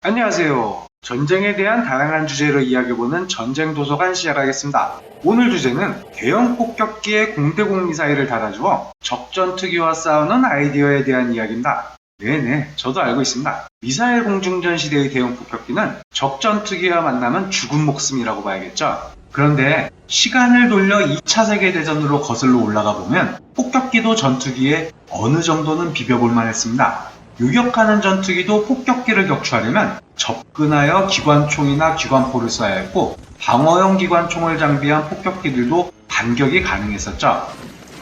안녕하세요. 전쟁에 대한 다양한 주제로 이야기해보는 전쟁 도서관 시작하겠습니다. 오늘 주제는 대형 폭격기의 공대공 미사일을 달아주어 적전투기와 싸우는 아이디어에 대한 이야기입니다. 네네, 저도 알고 있습니다. 미사일 공중전 시대의 대형 폭격기는 적전투기와 만나면 죽은 목숨이라고 봐야겠죠. 그런데 시간을 돌려 2차 세계대전으로 거슬러 올라가 보면 폭격기도 전투기에 어느 정도는 비벼볼 만했습니다. 유격하는 전투기도 폭격기를 격추하려면 접근하여 기관총이나 기관포를 쏴야 했고, 방어용 기관총을 장비한 폭격기들도 반격이 가능했었죠.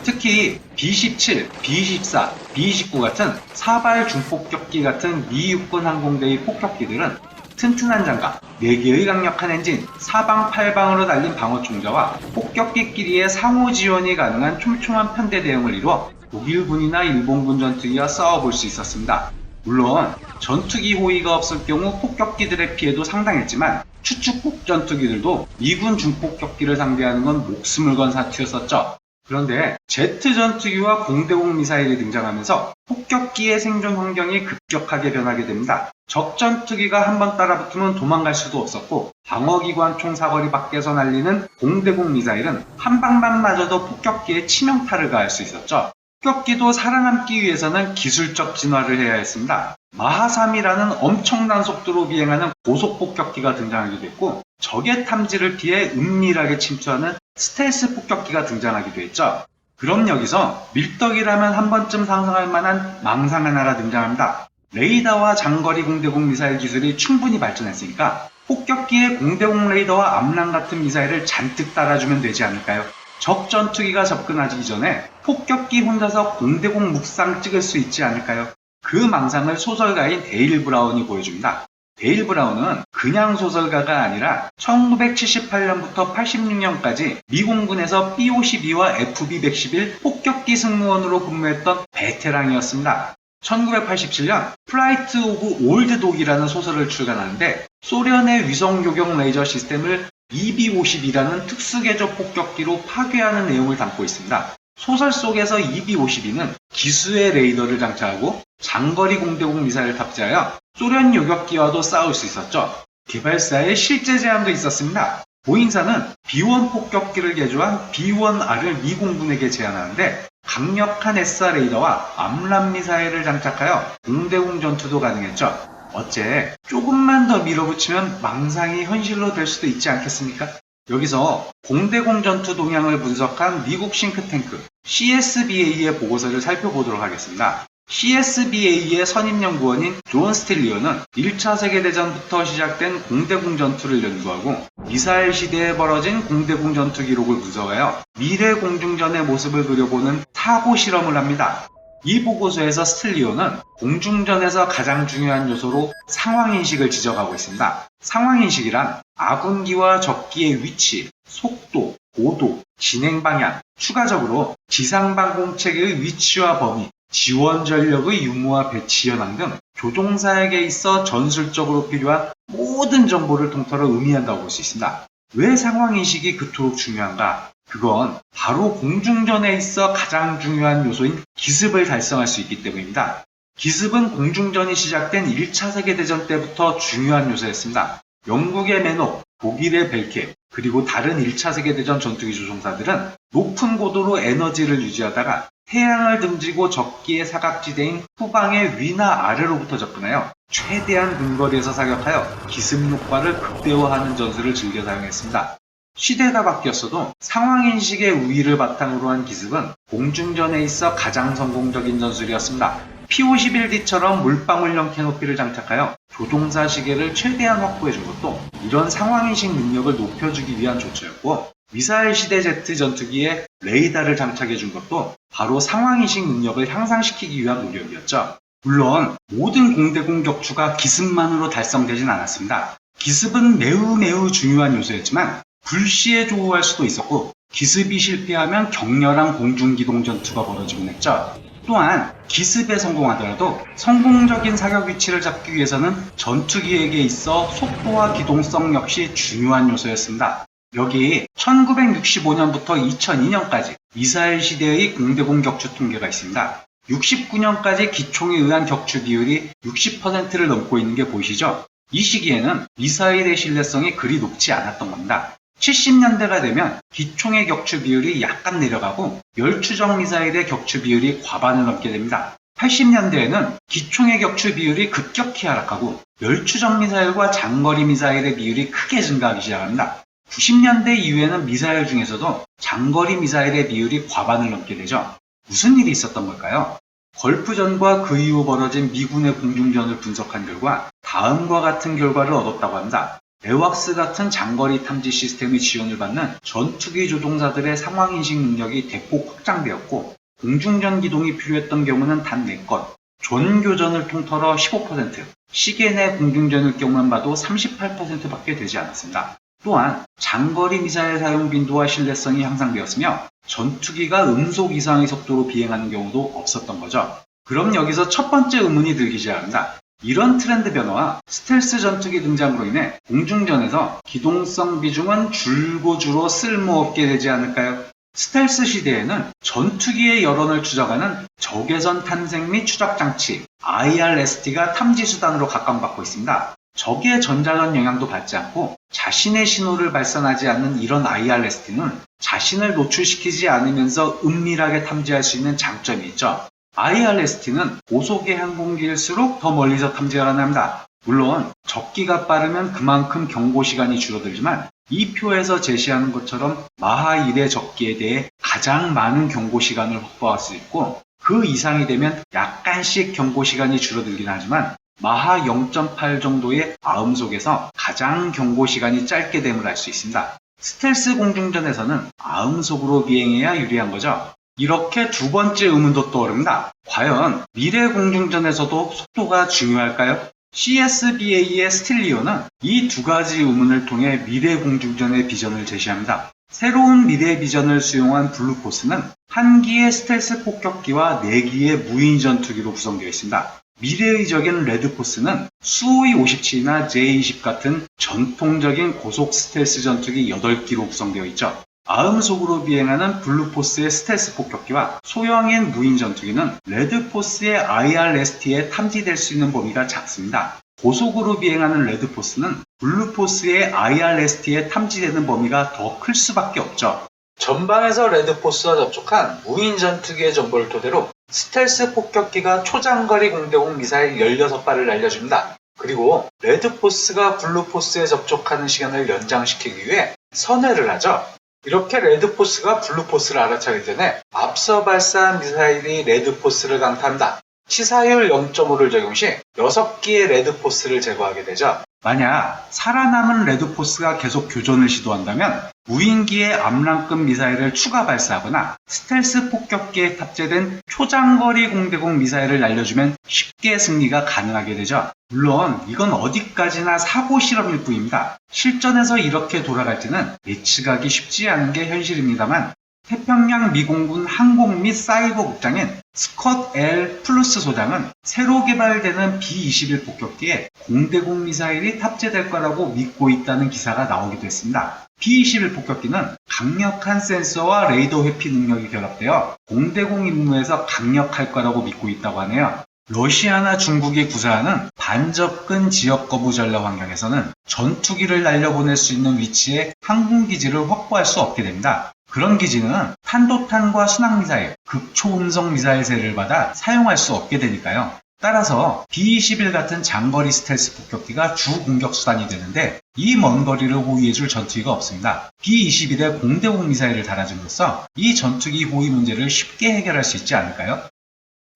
특히 B-17, B-24, B-29 같은 사발 중폭격기 같은 미 육군 항공대의 폭격기들은 튼튼한 장갑, 4개의 강력한 엔진, 사방 8방으로 달린 방어총자와 폭격기끼리의 상호 지원이 가능한 촘촘한 편대 대응을 이루어 독일군이나 일본군 전투기와 싸워볼 수 있었습니다. 물론 전투기 호위가 없을 경우 폭격기들의 피해도 상당했지만 추축폭 전투기들도 미군 중폭격기를 상대하는 건 목숨을 건 사투였었죠. 그런데 제트 전투기와 공대공 미사일이 등장하면서 폭격기의 생존 환경이 급격하게 변하게 됩니다. 적 전투기가 한번 따라붙으면 도망갈 수도 없었고, 방어기관총 사거리 밖에서 날리는 공대공 미사일은 한 방만 맞아도 폭격기에 치명타를 가할 수 있었죠. 폭격기도 살아남기 위해서는 기술적 진화를 해야 했습니다. 마하3이라는 엄청난 속도로 비행하는 고속 폭격기가 등장하기도 했고, 적의 탐지를 피해 은밀하게 침투하는 스텔스 폭격기가 등장하기도 했죠. 그럼 여기서 밀떡이라면 한 번쯤 상상할 만한 망상 하나가 등장합니다. 레이더와 장거리 공대공 미사일 기술이 충분히 발전했으니까 폭격기에 공대공 레이더와 암람 같은 미사일을 잔뜩 달아주면 되지 않을까요? 적 전투기가 접근하기 전에 폭격기 혼자서 공대공 묵상 찍을 수 있지 않을까요? 그 망상을 소설가인 데일 브라운이 보여줍니다. 데일 브라운은 그냥 소설가가 아니라 1978년부터 86년까지 미공군에서 B-52와 FB-111 폭격기 승무원으로 근무했던 베테랑이었습니다. 1987년 플라이트 오브 올드 독이라는 소설을 출간하는데, 소련의 위성 요격 레이저 시스템을 EB-52라는 특수개조 폭격기로 파괴하는 내용을 담고 있습니다. 소설 속에서 EB-52는 기수의 레이더를 장착하고 장거리 공대공 미사일을 탑재하여 소련 요격기와도 싸울 수 있었죠. 개발사의 실제 제안도 있었습니다. 보잉사는 B-1 폭격기를 개조한 B-1R을 미 공군에게 제안하는데, 강력한 SR 레이더와 암람 미사일을 장착하여 공대공 전투도 가능했죠. 어째 조금만 더 밀어붙이면 망상이 현실로 될 수도 있지 않겠습니까? 여기서 공대공 전투 동향을 분석한 미국 싱크탱크 CSBA의 보고서를 살펴보도록 하겠습니다. CSBA의 선임연구원인 존 스틸리어는 1차 세계대전부터 시작된 공대공 전투를 연구하고 미사일 시대에 벌어진 공대공 전투 기록을 분석하여 미래 공중전의 모습을 그려보는 사고 실험을 합니다. 이 보고서에서 스틸리어는 공중전에서 가장 중요한 요소로 상황인식을 지적하고 있습니다. 상황인식이란 아군기와 적기의 위치, 속도, 고도, 진행 방향, 추가적으로 지상방공체계의 위치와 범위, 지원 전력의 유무와 배치 현황 등 조종사에게 있어 전술적으로 필요한 모든 정보를 통틀어 의미한다고 볼 수 있습니다. 왜 상황인식이 그토록 중요한가? 그건 바로 공중전에 있어 가장 중요한 요소인 기습을 달성할 수 있기 때문입니다. 기습은 공중전이 시작된 1차 세계대전 때부터 중요한 요소였습니다. 영국의 매녹, 독일의 벨케, 그리고 다른 1차 세계대전 전투기 조종사들은 높은 고도로 에너지를 유지하다가 태양을 등지고 적기의 사각지대인 후방의 위나 아래로부터 접근하여 최대한 근거리에서 사격하여 기습 효과를 극대화하는 전술을 즐겨 사용했습니다. 시대가 바뀌었어도 상황인식의 우위를 바탕으로 한 기습은 공중전에 있어 가장 성공적인 전술이었습니다. P-51D처럼 물방울형 캐노피를 장착하여 조종사 시계를 최대한 확보해준 것도 이런 상황인식 능력을 높여주기 위한 조처였고, 미사일 시대 제트 전투기에 레이더를 장착해준 것도 바로 상황인식 능력을 향상시키기 위한 노력이었죠. 물론 모든 공대공 격추가 기습만으로 달성되진 않았습니다. 기습은 매우 중요한 요소였지만 불시에 조우할 수도 있었고, 기습이 실패하면 격렬한 공중기동 전투가 벌어지곤 했죠. 또한 기습에 성공하더라도 성공적인 사격 위치를 잡기 위해서는 전투기에게 있어 속도와 기동성 역시 중요한 요소였습니다. 여기 1965년부터 2002년까지 미사일 시대의 공대공 격추 통계가 있습니다. 69년까지 기총에 의한 격추 비율이 60%를 넘고 있는 게 보이시죠? 이 시기에는 미사일의 신뢰성이 그리 높지 않았던 겁니다. 70년대가 되면 기총의 격추 비율이 약간 내려가고 멸추적 미사일의 격추 비율이 과반을 넘게 됩니다. 80년대에는 기총의 격추 비율이 급격히 하락하고 멸추적 미사일과 장거리 미사일의 비율이 크게 증가하기 시작합니다. 90년대 이후에는 미사일 중에서도 장거리 미사일의 비율이 과반을 넘게 되죠. 무슨 일이 있었던 걸까요? 걸프전과 그 이후 벌어진 미군의 공중전을 분석한 결과 다음과 같은 결과를 얻었다고 합니다. 에왁스 같은 장거리 탐지 시스템의 지원을 받는 전투기 조종사들의 상황인식 능력이 대폭 확장되었고 공중전 기동이 필요했던 경우는 단 4건, 전교전을 통틀어 15%, 시계 내 공중전일 경우만 봐도 38%밖에 되지 않았습니다. 또한 장거리 미사일 사용 빈도와 신뢰성이 향상되었으며 전투기가 음속 이상의 속도로 비행하는 경우도 없었던 거죠. 그럼 여기서 첫 번째 의문이 들기 시작합니다. 이런 트렌드 변화와 스텔스 전투기 등장으로 인해 공중전에서 기동성 비중은 줄고 쓸모없게 되지 않을까요? 스텔스 시대에는 전투기의 여론을 추적하는 적외선 탐색 및 추적 장치 IRST가 탐지 수단으로 각광받고 있습니다. 적의 전자전 영향도 받지 않고 자신의 신호를 발산하지 않는 이런 IRST는 자신을 노출시키지 않으면서 은밀하게 탐지할 수 있는 장점이 있죠. IRST는 고속의 항공기일수록 더 멀리서 탐지가 가능합니다. 물론 적기가 빠르면 그만큼 경고 시간이 줄어들지만 이 표에서 제시하는 것처럼 마하 1의 적기에 대해 가장 많은 경고 시간을 확보할 수 있고 그 이상이 되면 약간씩 경고 시간이 줄어들긴 하지만 마하 0.8 정도의 아음속에서 가장 경고 시간이 짧게 됨을 알 수 있습니다. 스텔스 공중전에서는 아음속으로 비행해야 유리한 거죠. 이렇게 두 번째 의문도 떠오릅니다. 과연 미래 공중전에서도 속도가 중요할까요? CSBA의 스틸리오는 이 두 가지 의문을 통해 미래 공중전의 비전을 제시합니다. 새로운 미래 비전을 수용한 블루포스는 1기의 스텔스 폭격기와 4기의 무인 전투기로 구성되어 있습니다. 미래의적인 레드포스는 수호이 57이나 J-20 같은 전통적인 고속 스텔스 전투기 8기로 구성되어 있죠. 아음속으로 비행하는 블루포스의 스텔스 폭격기와 소형인 무인 전투기는 레드포스의 IRST에 탐지될 수 있는 범위가 작습니다. 고속으로 비행하는 레드포스는 블루포스의 IRST에 탐지되는 범위가 더 클 수밖에 없죠. 전방에서 레드포스와 접촉한 무인 전투기의 정보를 토대로 스텔스 폭격기가 초장거리 공대공 미사일 16발을 날려줍니다. 그리고 레드포스가 블루포스에 접촉하는 시간을 연장시키기 위해 선회를 하죠. 이렇게 레드포스가 블루포스를 알아차리기 전에 앞서 발사한 미사일이 레드포스를 강타합니다. 치사율 0.5를 적용 시 6기의 레드포스를 제거하게 되죠. 만약 살아남은 레드포스가 계속 교전을 시도한다면 무인기의 암람급 미사일을 추가 발사하거나 스텔스 폭격기에 탑재된 초장거리 공대공 미사일을 날려주면 쉽게 승리가 가능하게 되죠. 물론 이건 어디까지나 사고 실험일 뿐입니다. 실전에서 이렇게 돌아갈지는 예측하기 쉽지 않은 게 현실입니다만 태평양 미공군 항공 및 사이버 국장인 스콧 L 플루스 소장은 새로 개발되는 B-21 폭격기에 공대공 미사일이 탑재될 거라고 믿고 있다는 기사가 나오기도 했습니다. B-21 폭격기는 강력한 센서와 레이더 회피 능력이 결합되어 공대공 임무에서 강력할 거라고 믿고 있다고 하네요. 러시아나 중국이 구사하는 반접근 지역 거부 전략 환경에서는 전투기를 날려보낼 수 있는 위치에 항공기지를 확보할 수 없게 됩니다. 그런 기지는 탄도탄과 순항미사일, 극초음속 미사일세를 받아 사용할 수 없게 되니까요. 따라서 B-21 같은 장거리 스텔스 폭격기가 주 공격 수단이 되는데 이 먼 거리를 호위해줄 전투기가 없습니다. B-21에 공대공 미사일을 달아줌으로써 이 전투기 호위 문제를 쉽게 해결할 수 있지 않을까요?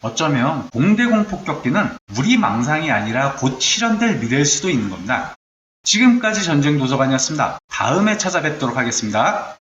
어쩌면 공대공 폭격기는 우리 망상이 아니라 곧 실현될 미래일 수도 있는 겁니다. 지금까지 전쟁도서관이었습니다. 다음에 찾아뵙도록 하겠습니다.